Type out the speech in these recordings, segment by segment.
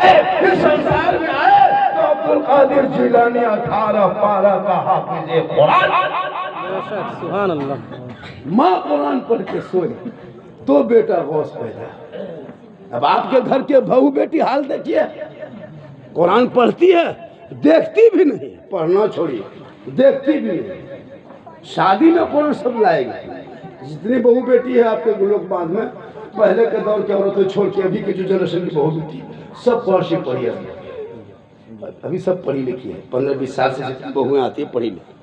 इस संसार में आए तो अब्दुल कादिर जिलानी 18 पारा का हाफिज़े कुरान। सुभान अल्लाह। माँ कुरान पढ़ के सोई तो बेटा गौस पैदा। अब आपके घर के बहू बेटी हाल देखिए, कुरान पढ़ती है, देखती भी नहीं, पढ़ना छोड़िए, देखती भी नहीं। शादी में कुरान सब लाएगी। जितनी बहू बेटी है आपके लोग बाद में, पहले के दौर की औरतें छोड़ के अभी के जो जनरेशन की बहू बेटी सब कुरान पढ़ी है। अभी सब पढ़ी लिखी है, 15-20 साल से जितनी बहुएं आती है पढ़ी लिखी,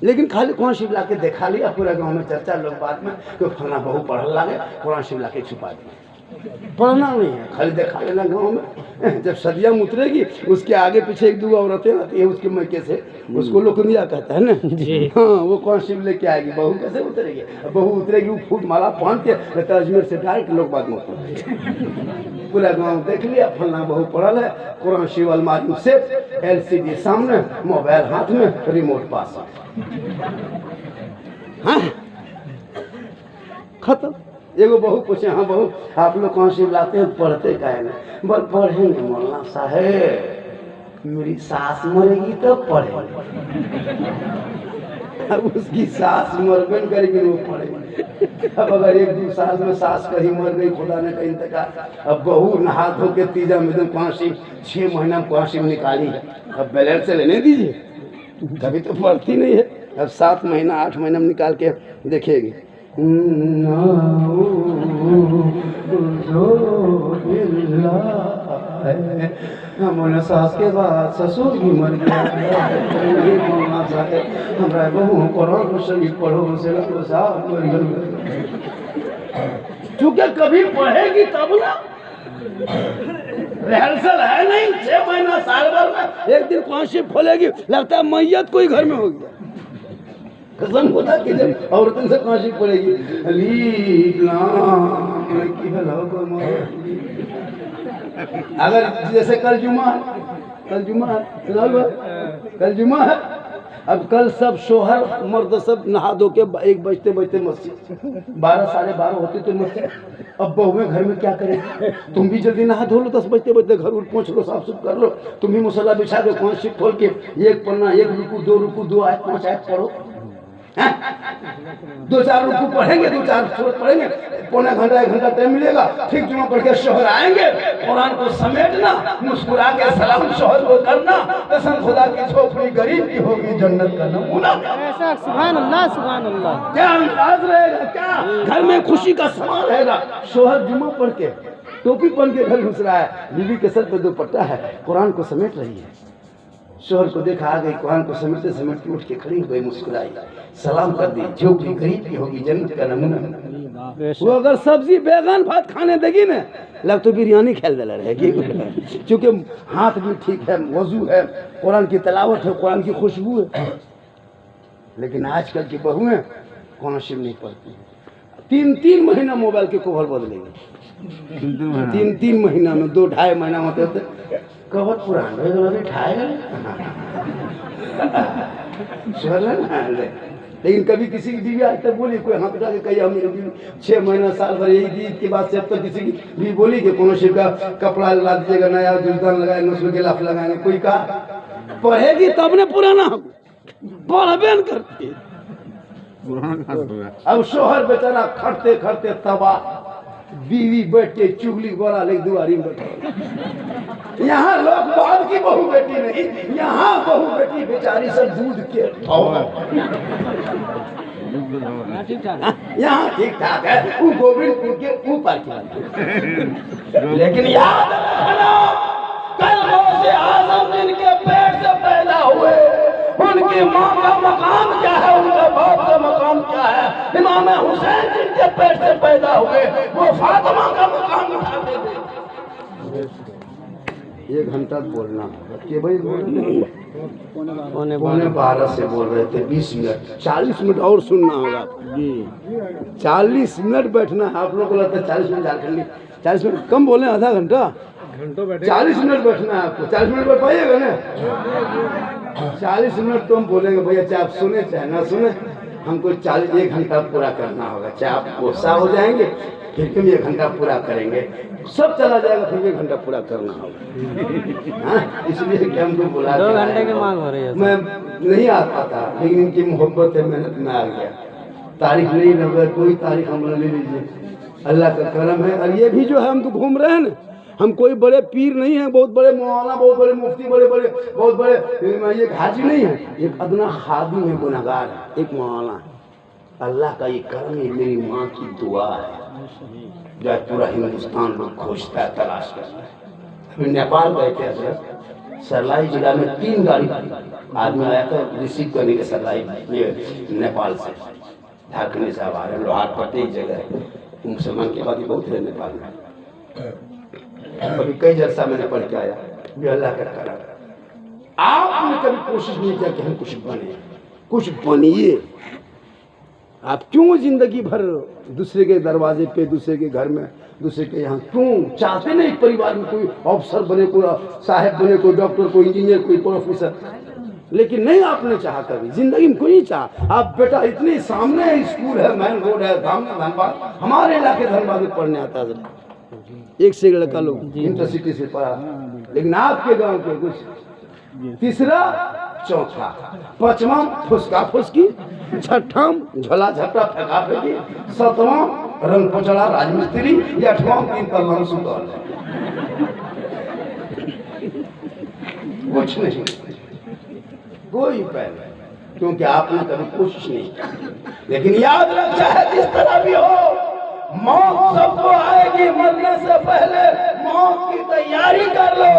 लेकिन खाली कुरान शरीफ ला के देखा लिया। पूरा गांव में चर्चा, लोग बाद में कि फलाना बहू पढ़ लागे, कुरान शरीफ ला के छुपा दिया। पढ़ना नहीं है, खाली देखा लेना गाँव में। जब सदियाँ उतरेगी उसके आगे पीछे 1-2 औरतें आती है उसके मैके से, उसको लोकनिया कहता है ना। हाँ, वो कौन शिव लेके आएगी, बहू कैसे उतरेगी? बहू उतरेगी वो फूट माला पहन के रहता अजमेर से डायरेक्ट लोग बात में उतर। पूरा गाँव देख लिया फलना बहू पढ़ल है, कुरान शिव अलमारी से, LCD सामने, मोबाइल हाथ में, रिमोट पास। हाँ, खत्म। एगो बहू पूछे, हाँ बहू आप लोग कौन सी लाते हैं, पढ़ते काहे नहीं? बोल पढ़ेंगे मौलाना साहेब, मेरी सास मरेगी तो पढ़ेंगे। अब उसकी सास मरबे करेगी वो पढ़ेगी। अब अगर 1-2 साल में सास कहीं मर गई, खुदा ने कहीं इंतकाल, अब बहू नहा धो के तीजा में कुआसी 6 महीना में कुआसी में निकाली, अब बैलेंस से लेने दीजिए। कभी तो पढ़ती नहीं है, अब 7 महीना 8 महीना में निकाल के देखेगी। हमारे सास के बाद ससुर भी मर गया। हमारा बहू कुरान शरीफ पढ़ो से चूंकि कभी पढ़ेगी तब ना, रिहर्सल है नहीं। 6 महीना साल भर में एक दिन कौन सी खोलेगी, लगता है मैयत कोई घर में हो गया। कसम खुदा की जब औरतों से कौन सी पड़ेगी, अगर जैसे कल जुमा है, अब कल सब शोहर मर्द सब नहा धो के 1 बजते मस्जिद, 12 साढ़े 12 होते तो मस्जिद। अब बहुएं घर में क्या करें, तुम भी जल्दी नहा धो लो, 10 बजते घर उठ पहुँच लो, साफ सुफ कर लो, तुम भी मुसल्ला बिछा दो, 5 शिफ्ट खोल के 1 पन्ना 1 रुकू 2 रुकू 2 आयत 5 आयत पढ़ो। 2-4 रुकू पढ़ेंगे, 2-4 सूरत पढ़ेंगे, पौने घंटा 1 घंटा टाइम मिलेगा, ठीक जुमा पढ़ के शोहर आएंगे, कुरान को समेटना, मुस्कुरा के सलाम शोहर को करना, कसम खुदा की झोपड़ी गरीब की होगी जन्नत का नमूना। सुभान अल्लाह, सुभान अल्लाह। क्या अंदाज रहेगा, क्या घर में खुशी का समा रहेगा। शोहर जुमा पढ़ के टोपी पहन के घर घुस रहा है, बीवी के सर पे दुपट्टा है, कुरान को समेट रही है। शोहर को देखा आ गई, कुरान को समेटते समेटते उठ के खड़ी हो गई, मुस्कुराई, सलाम कर दी, झोपड़ी गरीब की होगी जन्नत का नमूना। वो अगर सब्जी बैगन भात खाने देगी ना, लग तो बिरयानी खेल दे रहेगी, क्योंकि हाथ भी ठीक है, वजू है, कुरान की तलावत है, कुरान की खुशबू है। लेकिन आजकल की बहुएं कुरान शरीफ नहीं पढ़ती। 3-3 महीना मोबाइल के कवर बदलेंगे, 3-3 महीना में, 2-2.5 महीना होते थे कवर पुराना लेकिन कभी किसी की बीवी आज तक बोली, कोई हाथ उठा के कही मेरी बीवी 6 महीना साल भर यही ईद के बाद से अब तक किसी की बीवी बोली कि कोनो शिव का कपड़ा ला दीजिएगा, नया जुल्तान लगाएंगे, उसमें गिलाफ लगाएंगे, कोई कहा पढ़ेगी तब ने पुराना पढ़बे न करती। अब शोहर बेचारा खटते खटते तबाह, बीवी बैठ के चुगली गोरा लेके दुआरी में बैठा। यहाँ लोग बाद की बहू बेटी नहीं, यहाँ बहू बेटी बेचारी सब दूध के यहाँ ठीक ठाक है, वो गोविंदपुर के ऊपर की। लेकिन याद रखना, कल गौसे आज़म जिनके पेट से पैदा हुए, उनकी माँ का मकाम क्या है, उनके बाप का मकाम क्या है। इमाम हुसैन जिनके पेट से पैदा हुए, वो फातिमा का मकाम उठाते थे। 1 घंटा बोलना होगा कि भाई पौने 12 से बोल रहे थे, 20 मिनट 40 मिनट और सुनना होगा। 40 मिनट बैठना है। आप लोग को लगता है 40 मिनट झारखंडी, 40 मिनट कम बोले, आधा घंटा 40 मिनट बैठना है आपको। 40 मिनट बैठ पाइएगा ना? 40 मिनट तो हम बोलेंगे भैया, चाहे आप सुने चाहे ना सुने, हमको 1 घंटा पूरा करना होगा। चाहे आप गुस्सा हो जाएंगे फिर तुम 1 घंटा पूरा करेंगे, सब चला जाएगा, फिर 1 घंटा पूरा करना होगा। हाँ, इसलिए कि हमको बुला 2 घंटे की मांग हो रही है। मैं नहीं आ पाता, लेकिन इनकी मोहब्बत है, मेहनत में आ गया। तारीख नहीं लगे, कोई तारीख हम ले लीजिए, अल्लाह का करम है। और ये भी जो है हम तो घूम रहे हैं ना, हम कोई बड़े पीर नहीं हैं, बहुत बड़े मौलाना, बहुत बड़े मुफ्ती, बहुत बड़े ये हाजी नहीं है, एक अदना खादी है, गुनहगार है, एक मौलाना। अल्लाह का ये करम है, मेरी माँ की दुआ है, जो पूरा हिंदुस्तान लोग खोजता है, तलाश करता है। अभी नेपाल गए थे सर, सरलाई जिला में 3 गाड़ी आदमी आया था रिसीव करने के, सरलाई ये नेपाल से झारखंडी साहब आ रहे हैं, लोहार पट्टी एक जगह है, मुसलमान के बाद बहुत है नेपाल में। अभी कई जलसा मैंने पढ़ के आया, भी अल्लाह का करम। आपने कभी कोशिश नहीं किया कि हम कुछ बने, कुछ बनिए। आप क्यों जिंदगी भर दूसरे के दरवाजे पे, दूसरे के घर में, दूसरे के यहाँ क्यों चाहते नहीं परिवार में कोई अफसर बने, कोई साहब बने, कोई डॉक्टर, कोई इंजीनियर, कोई प्रोफेसर, लेकिन नहीं आपने चाहा कभी जिंदगी में, कोई नहीं चाहा। आप बेटा इतने सामने स्कूल है, मेन रोड है, धनबाद, हमारे इलाके धनबाद में पढ़ने आता है, 1 से 1 लड़का लोग इंटरसिटी से पढ़ा, लेकिन आपके गांव के कुछ 3रा 4था 5वां फुसका फुसकी, 6ठम झोला झपटा फेंका फेंकी, 7वां रंग पोचड़ा राजमिस्त्री, 8वां 3 तल्ला सुतल, कुछ नहीं, कोई पैर, क्योंकि आपने कभी कोशिश नहीं की। लेकिन याद रख, चाहे जिस तरह भी हो, मौत सबको आएगी, मरने से पहले मौत की तैयारी कर लो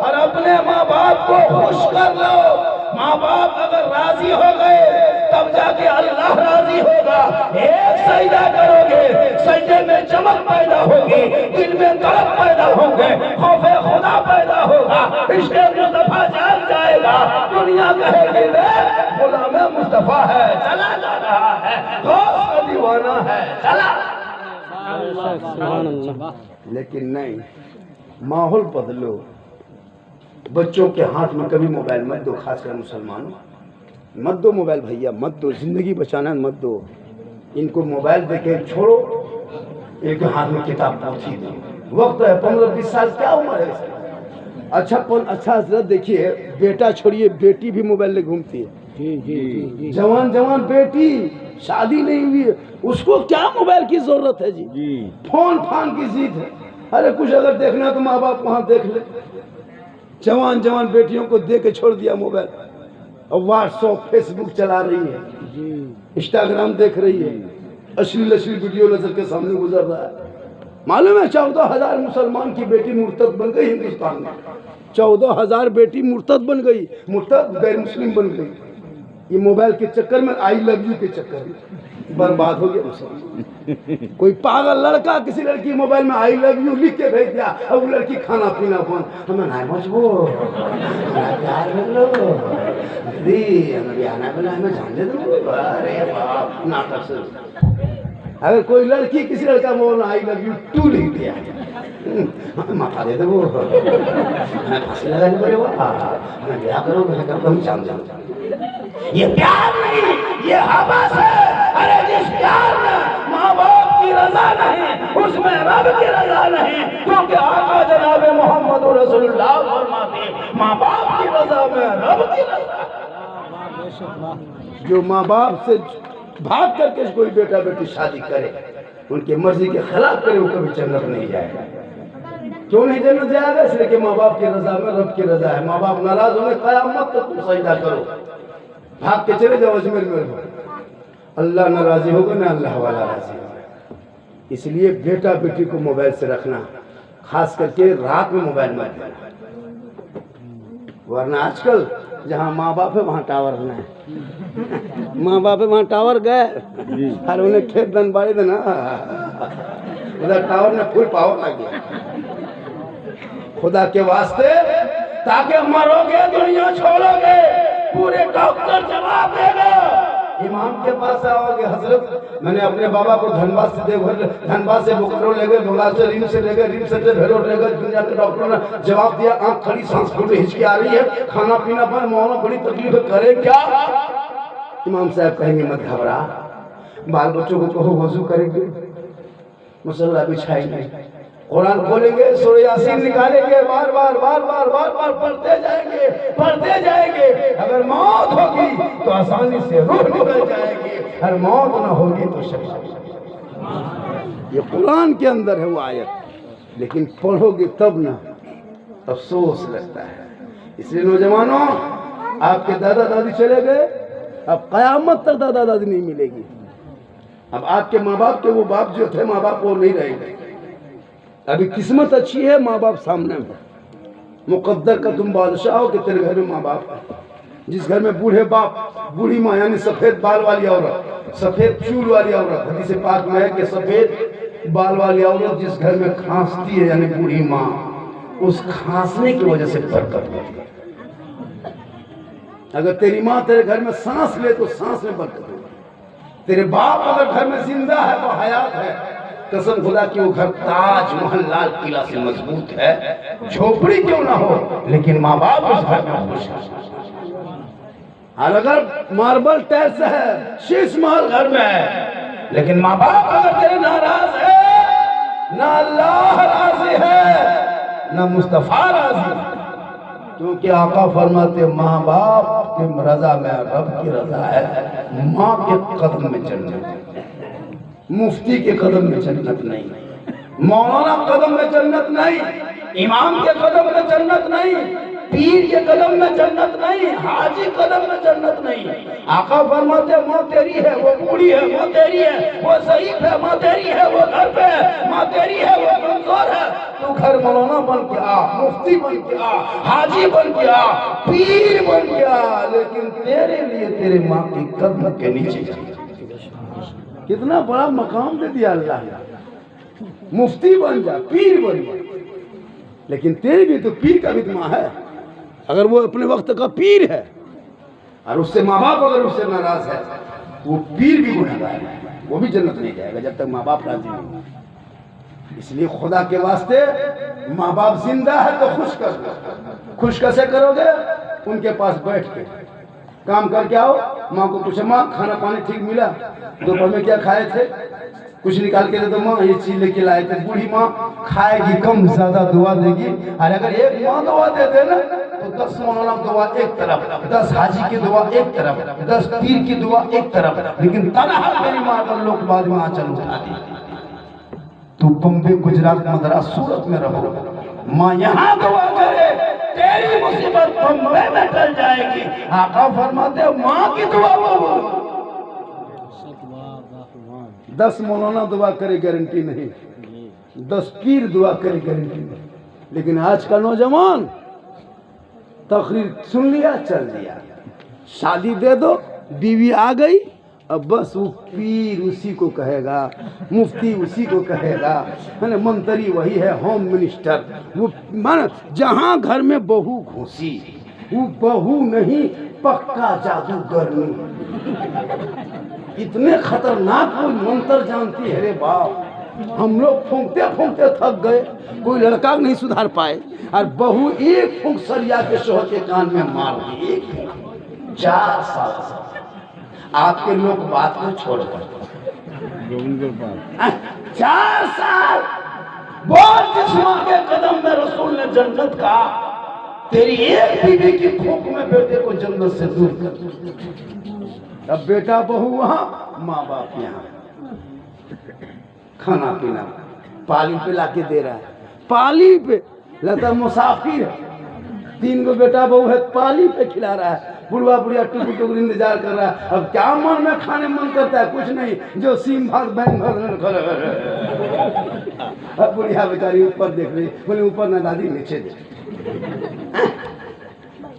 और अपने माँ बाप को खुश कर लो। माँ बाप अगर राजी हो गए तब जाके अल्लाह राजी होगा। एक सजदा करोगे, सजदे में चमक पैदा होगी, दिल में तड़प पैदा होंगे, खौफे खुदा पैदा होगा, इश्क़े मुस्तफा जाग जाएगा, दुनिया कहेगी गुलाम मुस्तफा है, चला जा रहा है, गौस का दीवाना है, चला। लेकिन नहीं, माहौल बदलो। बच्चों के हाथ में कभी मोबाइल मत दो, खासकर मुसलमानों, मत दो मोबाइल भैया, मत दो, जिंदगी बचाना मत दो। इनको मोबाइल देके छोड़ो, एक हाथ में किताब पोथी दो। वक्त है 15-20 साल, क्या उम्र है इसकी? अच्छा हजरत देखिए, बेटा छोड़िए, बेटी भी मोबाइल ले घूमती है। जी। जवान बेटी, शादी नहीं हुई है, उसको क्या मोबाइल की जरूरत है जी? फोन फान की जीत है। अरे कुछ अगर देखना तो माँ बाप वहां देख ले। जवान बेटियों को दे के छोड़ दिया मोबाइल, और व्हाट्सएप फेसबुक चला रही है, इंस्टाग्राम देख रही है, अश्लील वीडियो नजर के सामने गुजर रहा है। मालूम है 14,000 मुसलमान की बेटी मुर्तद बन गई हिंदुस्तान में, 14,000 बेटी मुर्तद बन गई, मुर्तद गैर मुस्लिम बन गई। ये मोबाइल के चक्कर में, आई लव यू के चक्कर में बर्बाद हो गया मुसलमान। कोई पागल लड़का किसी लड़की मोबाइल में आई लव यू लिख के भेज दिया, अब वो लड़की खाना पीना बंद, हमें नहीं मजबूर, प्यार कर लो दी, हमें आना बना, हमें जान दे दो। अरे बाप, नाटक से। अगर कोई लड़की किसी लड़का मोबाइल में आई लव यू 2 लिख दिया, माथा दे दो, हमें फांसी लगानी पड़ेगा, हमें ब्याह करो, हम जान जाओ। ये प्यार नहीं, ये हवस है। अरे जिस प्यार में माँ बाप की रजा नहीं, उसमें रब की रजा नहीं, क्योंकि आका जनाब मोहम्मद रसूलुल्लाह फरमाते, माँ बाप की रजा में रब की रजा। जो माँ बाप से भाग करके कोई बेटा बेटी शादी करे, उनकी मर्जी के खिलाफ करे, वो कभी जन्नत नहीं जाएगा। क्यों नहीं जन्नत जाएगा? इसलिए कि माँ बाप की रजा में रब की रजा है। माँ बाप नाराज होंगे, क़यामत तक तुम सजदा करो, भाग के चले जाओ अजमेर में, अल्लाह नाराजी होगा ना अल्लाह वाला राजी होगा। इसलिए बेटा बेटी को मोबाइल से रखना, खास करके रात में मोबाइल मत देना, वरना आजकल जहाँ माँ बाप है वहाँ टावर रहना है। माँ बाप है वहाँ टावर गए, और उन्हें खेत दन बाड़ी देना, उधर टावर में फुल पावर लग गया। खुदा के वास्ते, ताकि मरोगे दुनिया छोड़ोगे, पूरे डॉक्टर जवाब देगा। इमाम के पास आओगे, हजरत मैंने अपने बाबा को धनबाद से देवघर, धनबाद से बोकारो ले गए, बोकारो से रिम से ले गए, रिम से भेलोर ले गए। दुनिया के डॉक्टर ने जवाब दिया, आंख खड़ी, सांस फूलती, हिचकी आ रही है, खाना पीना बंद, मौना बड़ी तकलीफ है, करे क्या? इमाम साहब कहेंगे मत घबरा, बाल बच्चों को कहो वजू करेंगे, मुसल्ला बिछाएंगे, कुरान खोलेंगे, सूरह यासीन निकालेंगे, बार बार पढ़ते जाएंगे। अगर मौत होगी तो आसानी से रूह निकल जाएगी, अगर मौत ना होगी तो शहीद। ये कुरान के अंदर है वो आयत, लेकिन पढ़ोगे तब ना अफसोस लगता है। इसलिए नौजवानों, आपके दादा दादी चले गए, अब कयामत तक दादा दादी नहीं मिलेगी। अब आपके माँ बाप के वो बाप जो थे माँ बाप वो नहीं रहेंगे। अभी किस्मत अच्छी है, माँ बाप सामने में, मुकद्दर का तुम बादशाह हो कि तेरे घर में माँ बाप है। जिस घर में बूढ़े बाप बूढ़ी माँ यानी सफेद बाल वाली औरत, सफेद चूल वाली औरत, हदीस पाक में है कि सफेद बाल वाली औरत जिस घर में खांसती है यानी बूढ़ी माँ, उस खांसने की वजह से बरकत होती है। अगर तेरी माँ तेरे घर में सांस ले तो सांस में बरकत होगी। तेरे बाप अगर घर में जिंदा है तो हयात है, कसम खुदा की वो घर ताजमहल लाल किला से मजबूत है, झोपड़ी क्यों ना हो लेकिन माँ बाप उस घर में खुश है। और अगर मार्बल टाइल्स है, शीश महल घर में है, लेकिन माँ बाप अगर तेरे नाराज है, ना अल्लाह राजी है ना मुस्तफा राजी है। क्योंकि आका फरमाते माँ बाप की रजा में रब की रजा है, माँ के कदम में जन्नत, मुफ्ती के कदम में जन्नत नहीं, मौलाना कदम में जन्नत नहीं, इमाम के कदम में जन्नत नहीं, पीर के कदम में जन्नत नहीं, हाजी कदम में जन्नत नहीं। आका फरमाते माँ तेरी है, वो बूढ़ी है, माँ तेरी है, वो ज़ईफ है, माँ तेरी है, वो घर पे है, माँ तेरी है, वो कमजोर है। तू घर मौलाना बन के आ, मुफ्ती बन के आ, हाजी बन के आ, पीर बन के आ, लेकिन तेरे लिए तेरे माँ की कदम के नीचे। कितना बड़ा मकाम दे दिया अल्लाह ने, मुफ्ती बन जा, पीर बन जा, लेकिन तेरे भी तो पीर का भी तो माँ है। अगर वो अपने वक्त का पीर है और उससे माँ बाप अगर उससे नाराज है, वो पीर भी गुनहगार है, वो भी जन्नत नहीं जाएगा जब तक माँ बाप राजी नहीं। इसलिए खुदा के वास्ते माँ बाप जिंदा है तो खुश कर दो। खुश कैसे करोगे? उनके पास बैठ के काम करके आओ, माँ को पूछो माँ खाना पानी ठीक मिला, दोपहर में क्या खाए थे, कुछ निकाल के दे दो माँ, ये चीज लेके लाए थे। बूढ़ी माँ खाएगी कम, ज्यादा दुआ देगी। और अगर एक माँ दुआ दे दे ना तो 10 मौलाना दुआ एक तरफ, 10 हाजी की दुआ एक तरफ, 10 पीर की दुआ एक तरफ, लेकिन तनहा मेरी माँ अगर लोग बाद में आंचल उठा दी। तू बम्बे, गुजरात, मद्रास, सूरत में रहो, माँ यहाँ दुआ करे तेरी मुसीबत बम्बे में टल जाएगी। आका फरमाते माँ की दुआ वो 10 मौलाना दुआ करे गारंटी नहीं, 10 पीर दुआ करे गारंटी नहीं। लेकिन आज का नौजवान तकरीर सुन लिया चल दिया, शादी दे दो, बीवी आ गई, अब बस वो पीर उसी को कहेगा, मुफ्ती उसी को कहेगा, है ना, मंत्री वही है, होम मिनिस्टर वो, मान जहाँ घर में बहू घुसी वो बहू नहीं पक्का जादूगरनी। इतने खतरनाक कोई मंत्र जानती है रे बाप। हम लोग फूंकते फूंकते थक गए, कोई लड़का नहीं सुधार पाए, और बहू एक फूंक सरिया के शोहर के कान में मार दी, एक फूंक 4 साल से। आपके लोग बात को छोड़ कर 4 साल बहुत जिस माँ के कदम में रसूल ने जन्नत का, तेरी एक बीवी की फूंक में बेटे को जन्नत से दूर कर। अब बेटा बहू वहां, माँ बाप यहाँ, खाना पीना पाली पे लाके दे रहा है, पाली पे लता मुसाफिर है, 3 गो बेटा बहू है, पाली पे खिला रहा है, बुढ़वा बुढ़िया टुकुर टुकुर इंतजार कर रहा है। अब क्या मन में खाने मन करता है? कुछ नहीं, जो सीम भाग बैंक भर। अब बुढ़िया बेचारी ऊपर देख रही, बोले ऊपर ना दादी नीचे देख।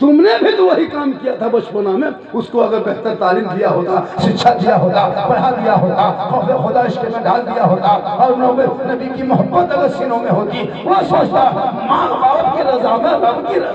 तुमने भी तो वही काम किया था बचपना में, उसको अगर बेहतर तालीम दिया होता, शिक्षा दिया होता, पढ़ा दिया होता, खौफ खुदा इश्क़ में डाल दिया होता, और नबी की मोहब्बत अगर सीनों में होती, वो सोचता माँ बाप की रज़ा में रब की रज़ा।